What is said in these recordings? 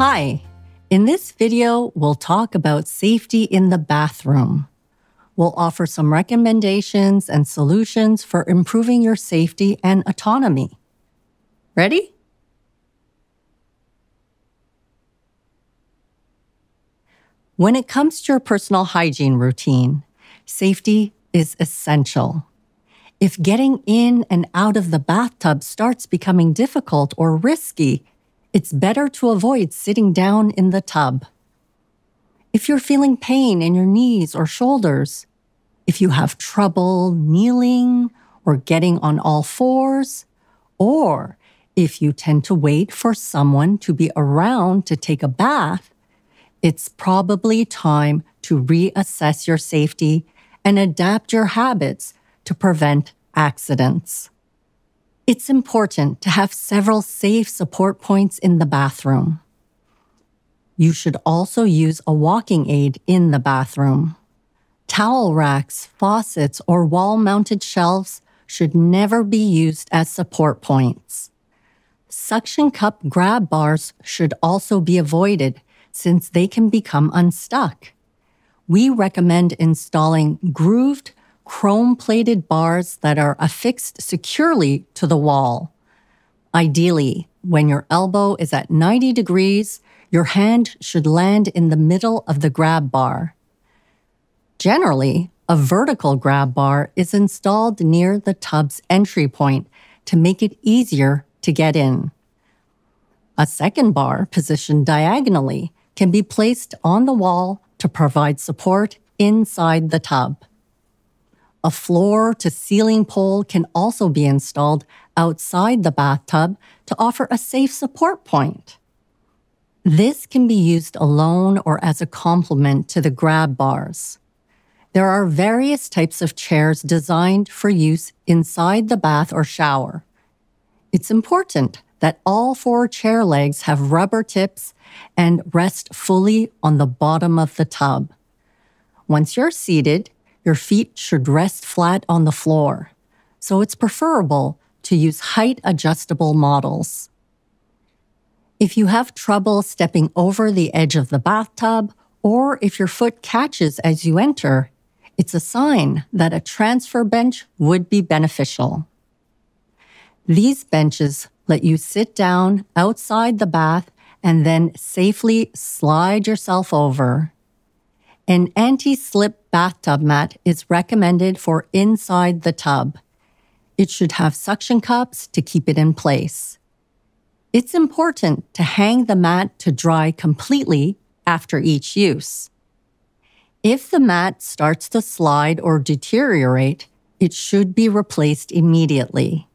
Hi, in this video, we'll talk about safety in the bathroom. We'll offer some recommendations and solutions for improving your safety and autonomy. Ready? When it comes to your personal hygiene routine, safety is essential. If getting in and out of the bathtub starts becoming difficult or risky, it's better to avoid sitting down in the tub. If you're feeling pain in your knees or shoulders, if you have trouble kneeling or getting on all fours, or if you tend to wait for someone to be around to take a bath, it's probably time to reassess your safety and adapt your habits to prevent accidents. It's important to have several safe support points in the bathroom. You should also use a walking aid in the bathroom. Towel racks, faucets, or wall-mounted shelves should never be used as support points. Suction cup grab bars should also be avoided since they can become unstuck. We recommend installing grooved, chrome-plated bars that are affixed securely to the wall. Ideally, when your elbow is at 90 degrees, your hand should land in the middle of the grab bar. Generally, a vertical grab bar is installed near the tub's entry point to make it easier to get in. A second bar, positioned diagonally, can be placed on the wall to provide support inside the tub. A floor-to-ceiling pole can also be installed outside the bathtub to offer a safe support point. This can be used alone or as a complement to the grab bars. There are various types of chairs designed for use inside the bath or shower. It's important that all 4 chair legs have rubber tips and rest fully on the bottom of the tub. Once you're seated, your feet should rest flat on the floor, so it's preferable to use height-adjustable models. If you have trouble stepping over the edge of the bathtub, or if your foot catches as you enter, it's a sign that a transfer bench would be beneficial. These benches let you sit down outside the bath and then safely slide yourself over. An anti-slip bathtub mat is recommended for inside the tub. It should have suction cups to keep it in place. It's important to hang the mat to dry completely after each use. If the mat starts to slide or deteriorate, it should be replaced immediately.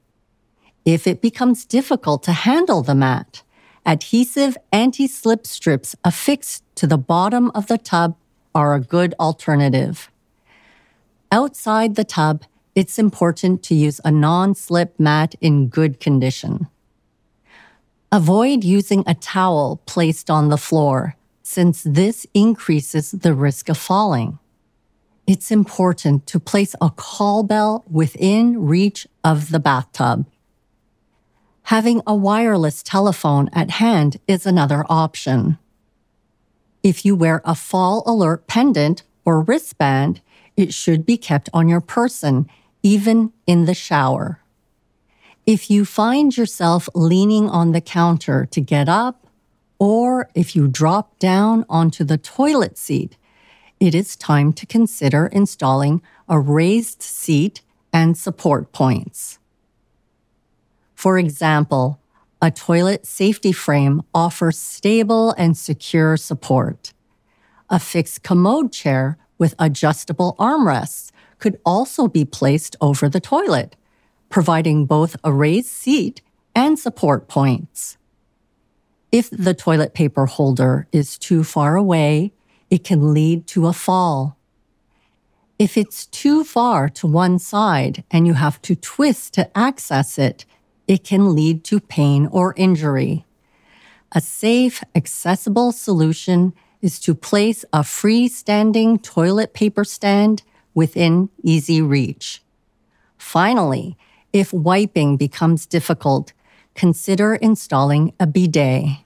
If it becomes difficult to handle the mat, adhesive anti-slip strips affixed to the bottom of the tub are a good alternative. Outside the tub, it's important to use a non-slip mat in good condition. Avoid using a towel placed on the floor, since this increases the risk of falling. It's important to place a call bell within reach of the bathtub. Having a wireless telephone at hand is another option. If you wear a fall alert pendant or wristband, it should be kept on your person, even in the shower. If you find yourself leaning on the counter to get up, or if you drop down onto the toilet seat, it is time to consider installing a raised seat and support points. For example, a toilet safety frame offers stable and secure support. A fixed commode chair with adjustable armrests could also be placed over the toilet, providing both a raised seat and support points. If the toilet paper holder is too far away, it can lead to a fall. If it's too far to one side and you have to twist to access it, it can lead to pain or injury. A safe, accessible solution is to place a freestanding toilet paper stand within easy reach. Finally, if wiping becomes difficult, consider installing a bidet.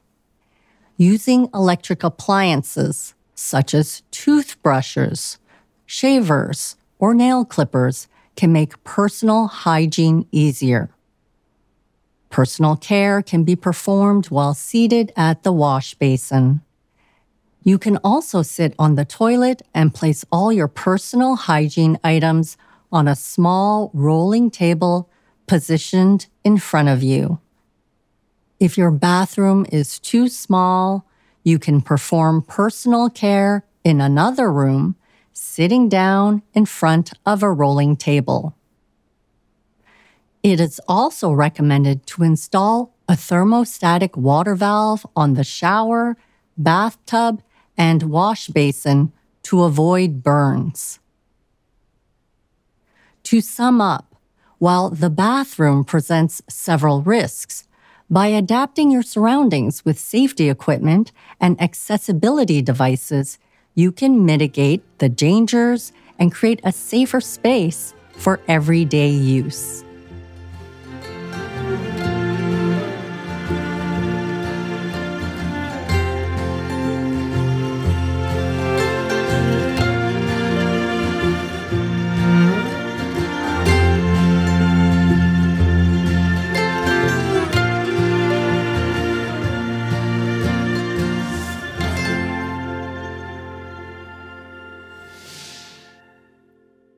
Using electric appliances, such as toothbrushes, shavers, or nail clippers, can make personal hygiene easier. Personal care can be performed while seated at the wash basin. You can also sit on the toilet and place all your personal hygiene items on a small rolling table positioned in front of you. If your bathroom is too small, you can perform personal care in another room, sitting down in front of a rolling table. It is also recommended to install a thermostatic water valve on the shower, bathtub, and wash basin to avoid burns. To sum up, while the bathroom presents several risks, by adapting your surroundings with safety equipment and accessibility devices, you can mitigate the dangers and create a safer space for everyday use.